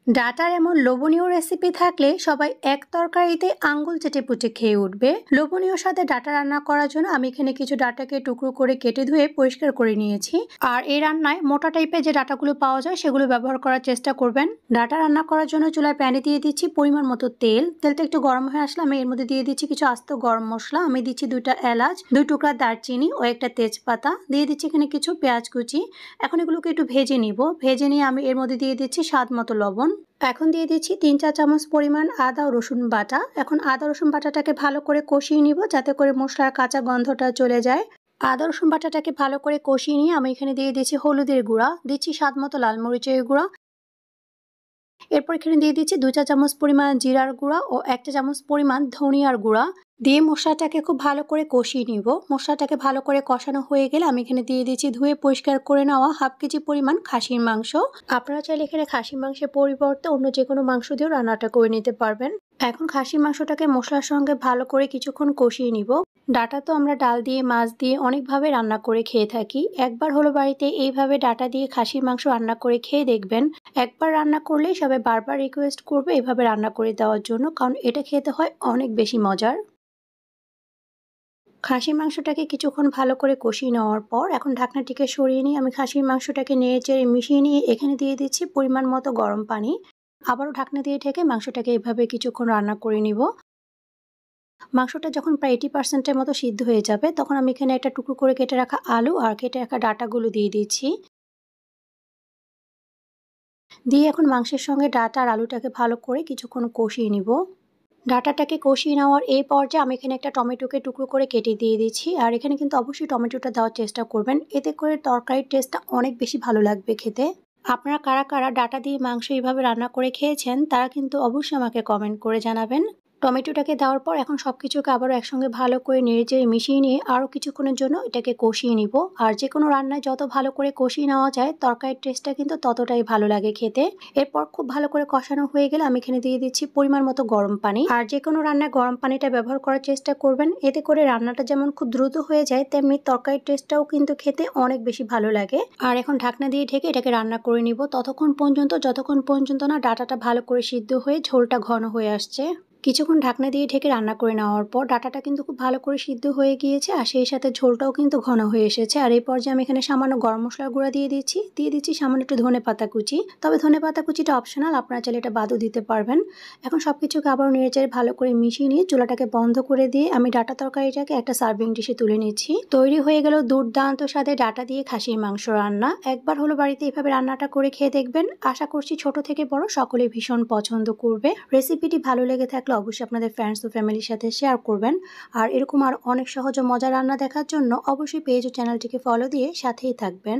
ডাটার এমন লোভনীয় রেসিপি থাকলে সবাই এক তরকারিতে আঙ্গুল চেটে পুটে খেয়ে উঠবে। লোভনীয় স্বাদে ডাটা রান্না করার জন্য আমি এখানে কিছু ডাটাকে টুকরো করে কেটে ধুয়ে পরিষ্কার করে নিয়েছি। আর এই রান্নায় মোটা টাইপের যে ডাটাগুলো পাওয়া যায় সেগুলো ব্যবহার করার চেষ্টা করবেন। ডাটা রান্না করার জন্য চুলায় প্যানে দিয়ে দিচ্ছি পরিমাণ মতো তেল। তেলটা একটু গরম হয়ে আসলে আমি এর মধ্যে দিয়ে দিচ্ছি কিছু আস্ত গরম মশলা। আমি দিচ্ছি 2টা এলাচ, 2 টুকরা দারচিনি ও একটা তেজপাতা। দিয়ে দিচ্ছি এখানে কিছু পেঁয়াজ কুচি। এখন এগুলোকে একটু ভেজে নিব। ভেজে নিয়ে আমি এর মধ্যে দিয়ে দিচ্ছি স্বাদ মতো লবণ। এখন দিয়ে দিচ্ছি 3-4 চামচ পরিমাণ আদা ও রসুন বাটা। এখন আদা রসুন বাটাটাকে ভালো করে কষিয়ে নিব যাতে করে মশলার কাঁচা গন্ধটা চলে যায়। আদা রসুন বাটাটাকে ভালো করে কষিয়ে নিয়ে আমি এখানে দিয়ে দিচ্ছি হলুদের গুঁড়া, দিচ্ছি স্বাদ মতো লাল মরিচের গুঁড়া। এরপর এখানে দিয়ে দিচ্ছি 2 চা চামচ পরিমাণ জিরার গুঁড়া ও 1 চা চামচ পরিমাণ ধনিয়ার গুঁড়া। দিয়ে মশলাটাকে খুব ভালো করে কষিয়ে নিব। মশলাটাকে ভালো করে কষানো হয়ে গেলে আমি এখানে দিয়ে দিচ্ছি ধুয়ে পরিষ্কার করে নেওয়া হাফ কেজি পরিমাণ খাসির মাংস। আপনারা চাইলে এখানে খাসির মাংসের পরিবর্তে অন্য যে কোনো মাংস দিয়েও রান্নাটা করে নিতে পারবেন। এখন খাসির মাংসটাকে মশলার সঙ্গে ভালো করে কিছুক্ষণ কষিয়ে নিব। ডাটা তো আমরা ডাল দিয়ে, মাছ দিয়ে অনেকভাবে রান্না করে খেয়ে থাকি। একবার হলো বাড়িতে এইভাবে ডাটা দিয়ে খাসির মাংস রান্না করে খেয়ে দেখবেন। একবার রান্না করলেই সবাই বারবার রিকোয়েস্ট করবে এভাবে রান্না করে দেওয়ার জন্য, কারণ এটা খেতে হয় অনেক বেশি মজার। খাসির মাংসটাকে কিছুক্ষণ ভালো করে কষিয়ে নেওয়ার পর এখন ঢাকনাটিকে সরিয়ে নিয়ে আমি খাসির মাংসটাকে নেড়ে চেড়ে মিশিয়ে নিয়ে এখানে দিয়ে দিচ্ছি পরিমাণ মতো গরম পানি। আবারও ঢাকনা দিয়ে ঢেকে মাংসটাকে এভাবে কিছুক্ষণ রান্না করে নিব। মাংসটা যখন প্রায় 80% মতো সিদ্ধ হয়ে যাবে তখন আমি এখানে একটা টুকরো করে কেটে রাখা আলু আর কেটে রাখা ডাটাগুলো দিয়ে দিচ্ছি। দিয়ে এখন মাংসের সঙ্গে ডাটা আর আলুটাকে ভালো করে কিছুক্ষণ কষিয়ে নিব। ডাটাটাকে কষিয়ে নেওয়ার এই পর্যায়ে আমি এখানে একটা টমেটোকে টুকরো করে কেটে দিয়ে দিচ্ছি। আর এখানে কিন্তু অবশ্যই টমেটোটা দেওয়ার চেষ্টা করবেন, এতে করে তরকারির টেস্টটা অনেক বেশি ভালো লাগবে খেতে। আপনারা কারা কারা ডাটা দিয়ে মাংস এইভাবে রান্না করে খেয়েছেন তারা কিন্তু অবশ্যই আমাকে কমেন্ট করে জানাবেন। টমেটোটাকে দেওয়ার পর এখন সবকিছুকে আবারও একসঙ্গে ভালো করে নেড়েচেড়ে মিশিয়ে নিয়ে আরও কিছুক্ষণের জন্য এটাকে কষিয়ে নিব। আর যে কোনো রান্নায় যত ভালো করে কষিয়ে নেওয়া যায় তরকারির টেস্টটা কিন্তু ততটাই ভালো লাগে খেতে। এরপর খুব ভালো করে কষানো হয়ে গেলে আমি এখানে দিয়ে দিচ্ছি পরিমাণ মতো গরম পানি। আর যে কোনো রান্নায় গরম পানিটা ব্যবহার করার চেষ্টা করবেন, এতে করে রান্নাটা যেমন খুব দ্রুত হয়ে যায় তেমনি তরকারির টেস্টটাও কিন্তু খেতে অনেক বেশি ভালো লাগে। আর এখন ঢাকনা দিয়ে ঢেকে এটাকে রান্না করে নিব ততক্ষণ পর্যন্ত যতক্ষণ পর্যন্ত না ডাটাটা ভালো করে সিদ্ধ হয়ে ঝোলটা ঘন হয়ে আসছে। কিছুক্ষণ ঢাকনা দিয়ে ঢেকে রান্না করে নেওয়ার পর ডাটাটা কিন্তু খুব ভালো করে সিদ্ধ হয়ে গিয়েছে আর সেই সাথে ঝোলটাও কিন্তু ঘন হয়ে এসেছে। আর এই পর্যায়ে আমি এখানে সামান্য গরম মশলার গুঁড়া দিয়ে দিচ্ছি সামান্য একটু ধনেপাতা কুচি। তবে ধনেপাতা কুচিটা অপশনাল, আপনারা চাইলে এটা বাদও দিতে পারবেন। এখন সবকিছুকে আবার নেড়েচেড়ে ভালো করে মিশিয়ে নিয়ে চুলাটাকে বন্ধ করে দিয়ে আমি ডাটা তরকারিটাকে একটা সার্ভিং ডিশে তুলে নিচ্ছি। তৈরি হয়ে গেল দুর্দান্ত স্বাদে ডাটা দিয়ে খাসির মাংস রান্না। একবার হলো বাড়িতে এইভাবে রান্নাটা করে খেয়ে দেখবেন, আশা করছি ছোট থেকে বড় সকলেই ভীষণ পছন্দ করবে। রেসিপিটি ভালো লেগে থাকলে অবশ্যই আপনাদের ফ্রেন্ডস ও ফ্যামিলির সাথে শেয়ার করবেন। আর এরকম আর অনেক সহজ ও মজার রান্না দেখার জন্য অবশ্যই পেজ ও চ্যানেলটিকে ফলো দিয়ে সাথেই থাকবেন।